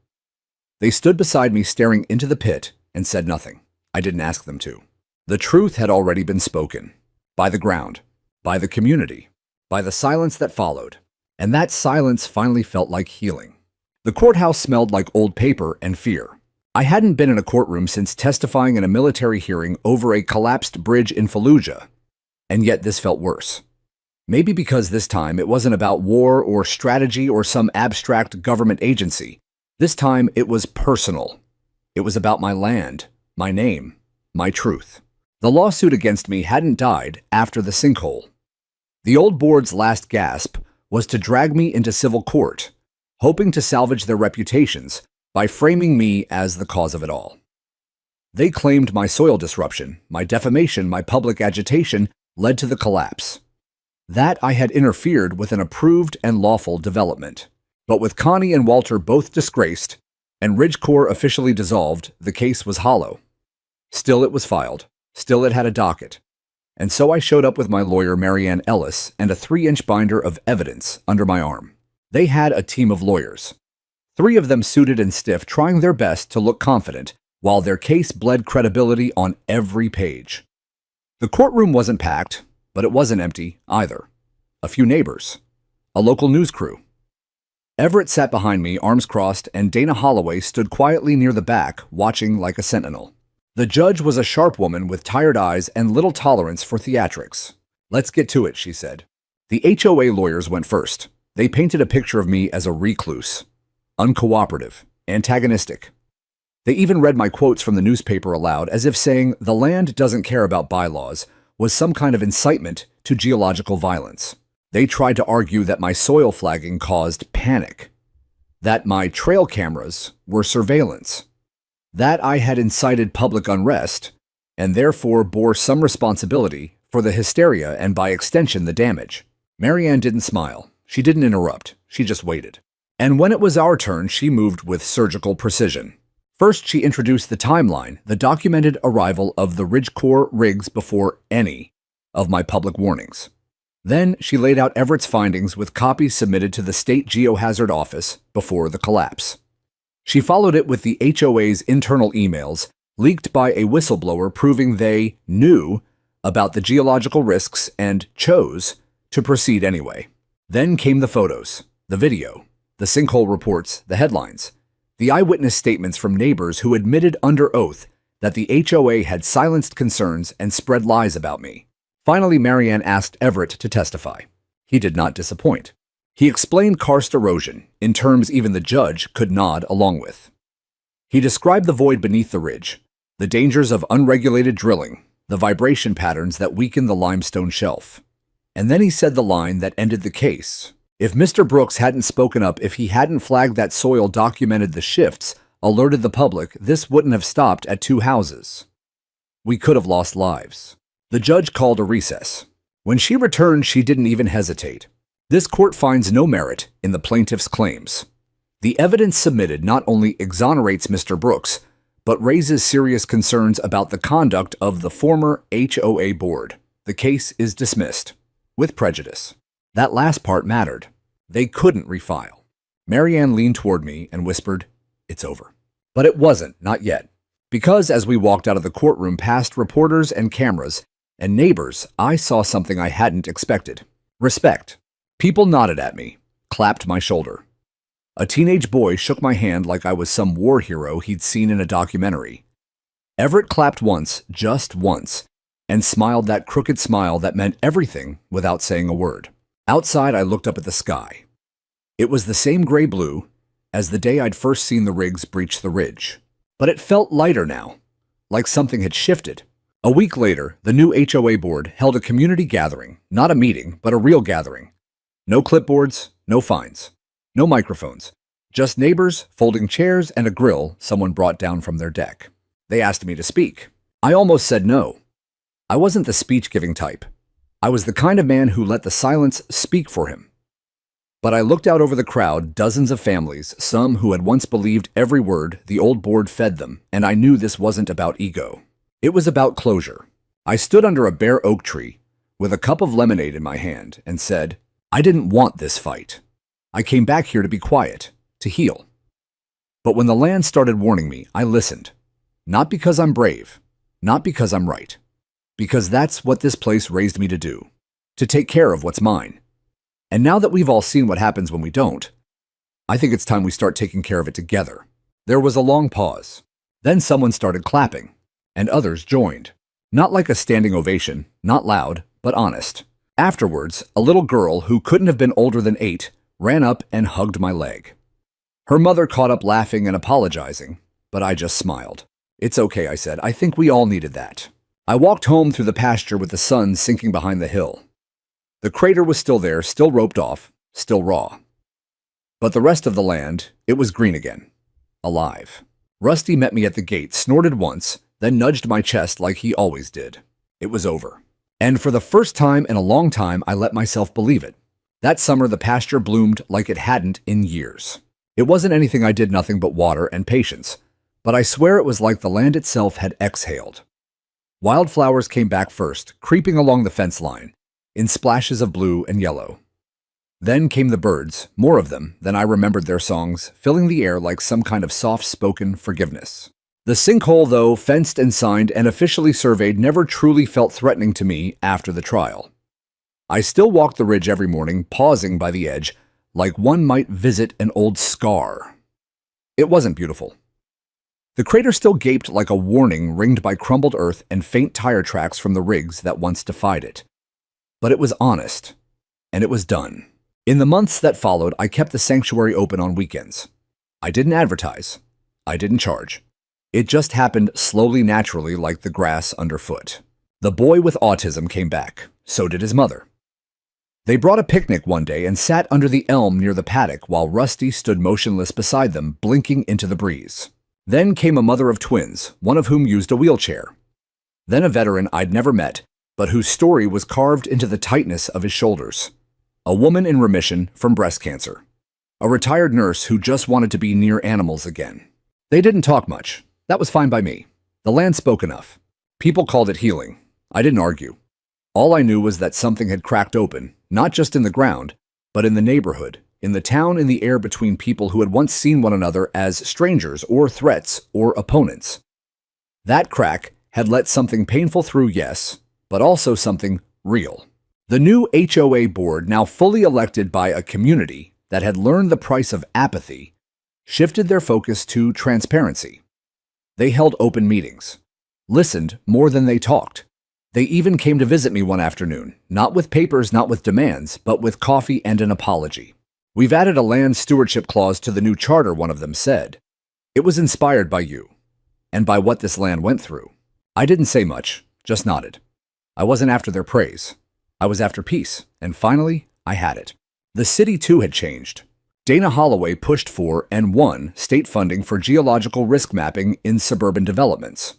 They stood beside me staring into the pit and said nothing. I didn't ask them to. The truth had already been spoken. By the ground, by the community, by the silence that followed. And that silence finally felt like healing. The courthouse smelled like old paper and fear. I hadn't been in a courtroom since testifying in a military hearing over a collapsed bridge in Fallujah. And yet this felt worse. Maybe because this time it wasn't about war or strategy or some abstract government agency. This time it was personal. It was about my land, my name, my truth. The lawsuit against me hadn't died after the Sinkhole. The old board's last gasp was to drag me into civil court, hoping to salvage their reputations by framing me as the cause of it all. They claimed my soil disruption, my defamation, my public agitation led to the collapse. That I had interfered with an approved and lawful development. But with Connie and Walter both disgraced and Ridgecore officially dissolved, the case was hollow. Still it was filed. Still it had a docket. And so I showed up with my lawyer, Marianne Ellis, and a 3-inch binder of evidence under my arm. They had a team of lawyers. 3 of them suited and stiff, trying their best to look confident, while their case bled credibility on every page. The courtroom wasn't packed, but it wasn't empty either. A few neighbors. A local news crew. Everett sat behind me, arms crossed, and Dana Holloway stood quietly near the back, watching like a sentinel. The judge was a sharp woman with tired eyes and little tolerance for theatrics. "Let's get to it," she said. The HOA lawyers went first. They painted a picture of me as a recluse, uncooperative, antagonistic. They even read my quotes from the newspaper aloud, as if saying the land doesn't care about bylaws was some kind of incitement to geological violence. They tried to argue that my soil flagging caused panic, that my trail cameras were surveillance, that I had incited public unrest, and therefore bore some responsibility for the hysteria and by extension the damage. Marianne didn't smile. She didn't interrupt. She just waited. And when it was our turn, she moved with surgical precision. First, she introduced the timeline, the documented arrival of the Ridgecore rigs before any of my public warnings. Then she laid out Everett's findings with copies submitted to the State Geohazard Office before the collapse. She followed it with the HOA's internal emails leaked by a whistleblower proving they knew about the geological risks and chose to proceed anyway. Then came the photos, the video, the sinkhole reports, the headlines, the eyewitness statements from neighbors who admitted under oath that the HOA had silenced concerns and spread lies about me. Finally, Marianne asked Everett to testify. He did not disappoint. He explained karst erosion in terms even the judge could nod along with. He described the void beneath the ridge, the dangers of unregulated drilling, the vibration patterns that weaken the limestone shelf. And then he said the line that ended the case. If Mr. Brooks hadn't spoken up, if he hadn't flagged that soil, documented the shifts, alerted the public, this wouldn't have stopped at 2 houses. We could have lost lives. The judge called a recess. When she returned, she didn't even hesitate. This court finds no merit in the plaintiff's claims. The evidence submitted not only exonerates Mr. Brooks, but raises serious concerns about the conduct of the former HOA board. The case is dismissed, with prejudice. That last part mattered. They couldn't refile. Marianne leaned toward me and whispered, "It's over." But it wasn't, not yet. Because as we walked out of the courtroom past reporters and cameras and neighbors, I saw something I hadn't expected. Respect. People nodded at me, clapped my shoulder. A teenage boy shook my hand like I was some war hero he'd seen in a documentary. Everett clapped once, just once, and smiled that crooked smile that meant everything without saying a word. Outside, I looked up at the sky. It was the same gray-blue as the day I'd first seen the rigs breach the ridge. But it felt lighter now, like something had shifted. A week later, the new HOA board held a community gathering, not a meeting, but a real gathering. No clipboards, no fines, no microphones, just neighbors, folding chairs, and a grill someone brought down from their deck. They asked me to speak. I almost said no. I wasn't the speech-giving type. I was the kind of man who let the silence speak for him. But I looked out over the crowd, dozens of families, some who had once believed every word the old board fed them, and I knew this wasn't about ego. It was about closure. I stood under a bare oak tree with a cup of lemonade in my hand and said, I didn't want this fight. I came back here to be quiet, to heal. But when the land started warning me, I listened. Not because I'm brave, not because I'm right, because that's what this place raised me to do, to take care of what's mine. And now that we've all seen what happens when we don't, I think it's time we start taking care of it together. There was a long pause. Then someone started clapping, and others joined. Not like a standing ovation, not loud, but honest. Afterwards, a little girl who couldn't have been older than 8 ran up and hugged my leg. Her mother caught up laughing and apologizing, but I just smiled. It's okay, I said. I think we all needed that. I walked home through the pasture with the sun sinking behind the hill. The crater was still there, still roped off, still raw. But the rest of the land, it was green again. Alive. Rusty met me at the gate, snorted once, then nudged my chest like he always did. It was over. And for the first time in a long time, I let myself believe it. That summer, the pasture bloomed like it hadn't in years. It wasn't anything I did nothing but water and patience, but I swear it was like the land itself had exhaled. Wildflowers came back first, creeping along the fence line, in splashes of blue and yellow. Then came the birds, more of them than I remembered their songs, filling the air like some kind of soft-spoken forgiveness. The sinkhole, though fenced and signed and officially surveyed, never truly felt threatening to me after the trial. I still walked the ridge every morning, pausing by the edge, like one might visit an old scar. It wasn't beautiful. The crater still gaped like a warning ringed by crumbled earth and faint tire tracks from the rigs that once defied it. But it was honest, and it was done. In the months that followed, I kept the sanctuary open on weekends. I didn't advertise. I didn't charge. It just happened slowly, naturally, like the grass underfoot. The boy with autism came back. So did his mother. They brought a picnic one day and sat under the elm near the paddock while Rusty stood motionless beside them, blinking into the breeze. Then came a mother of twins, one of whom used a wheelchair. Then a veteran I'd never met, but whose story was carved into the tightness of his shoulders. A woman in remission from breast cancer. A retired nurse who just wanted to be near animals again. They didn't talk much. That was fine by me. The land spoke enough. People called it healing. I didn't argue. All I knew was that something had cracked open, not just in the ground, but in the neighborhood, in the town, in the air between people who had once seen one another as strangers or threats or opponents. That crack had let something painful through, yes, but also something real. The new HOA board, now fully elected by a community that had learned the price of apathy, shifted their focus to transparency. They held open meetings, listened more than they talked, They even came to visit me one afternoon, not with papers, not with demands, but with coffee and an apology. "We've added a land stewardship clause to the new charter," one of them said. "It was inspired by you and by what this land went through." I didn't say much, just nodded. I wasn't after their praise. I was after peace, and finally, I had it. The city too had changed. Dana Holloway pushed for and won state funding for geological risk mapping in suburban developments.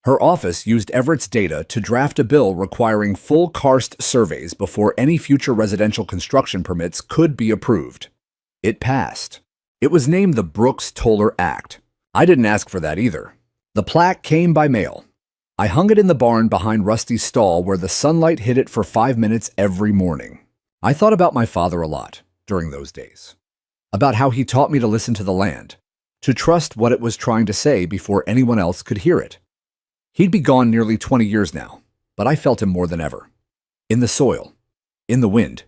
Her office used Everett's data to draft a bill requiring full karst surveys before any future residential construction permits could be approved. It passed. It was named the Brooks-Toller Act. I didn't ask for that either. The plaque came by mail. I hung it in the barn behind Rusty's stall where the sunlight hit it for 5 minutes every morning. I thought about my father a lot during those days. About how he taught me to listen to the land, to trust what it was trying to say before anyone else could hear it. He'd be gone nearly 20 years now, but I felt him more than ever. In the soil, in the wind,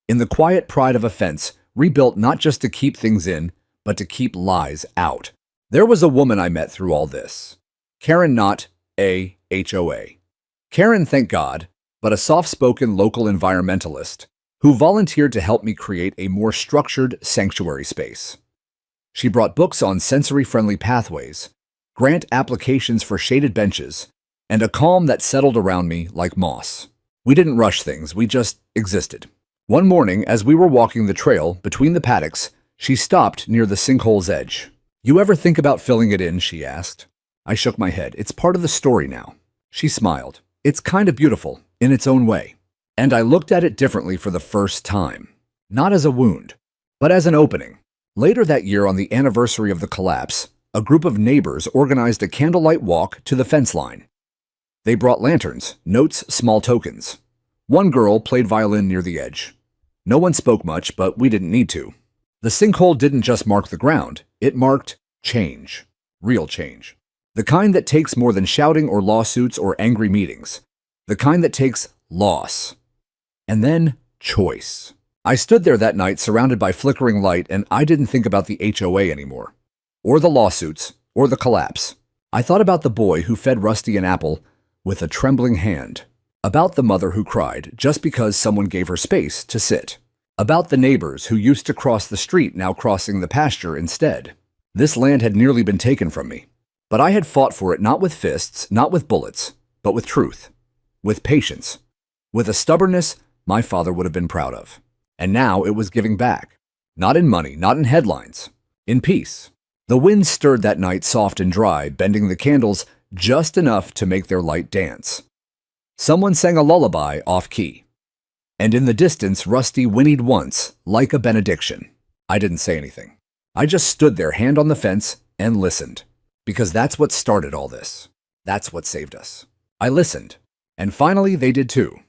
in the quiet pride of a fence rebuilt not just to keep things in, but to keep lies out. There was a woman I met through all this. Karen, not a HOA. Karen, thank God, but a soft-spoken local environmentalist who volunteered to help me create a more structured sanctuary space. She brought books on sensory-friendly pathways, grant applications for shaded benches, and a calm that settled around me like moss. We didn't rush things, we just existed. One morning, as we were walking the trail between the paddocks, she stopped near the sinkhole's edge. "You ever think about filling it in?" she asked. I shook my head. "It's part of the story now." She smiled. "It's kind of beautiful, in its own way." And I looked at it differently for the first time. Not as a wound, but as an opening. Later that year, on the anniversary of the collapse, a group of neighbors organized a candlelight walk to the fence line. They brought lanterns, notes, small tokens. One girl played violin near the edge. No one spoke much, but we didn't need to. The sinkhole didn't just mark the ground, it marked change. Real change. The kind that takes more than shouting or lawsuits or angry meetings. The kind that takes loss. And then choice. I stood there that night surrounded by flickering light, and I didn't think about the HOA anymore. Or the lawsuits, or the collapse. I thought about the boy who fed Rusty an apple with a trembling hand. About the mother who cried just because someone gave her space to sit. About the neighbors who used to cross the street now crossing the pasture instead. This land had nearly been taken from me. But I had fought for it not with fists, not with bullets, but with truth. With patience. With a stubbornness my father would have been proud of. And now it was giving back. Not in money, not in headlines. In peace. The wind stirred that night soft and dry, bending the candles just enough to make their light dance. Someone sang a lullaby off-key. And in the distance, Rusty whinnied once, like a benediction. I didn't say anything. I just stood there, hand on the fence, and listened. Because that's what started all this. That's what saved us. I listened. And finally, they did too.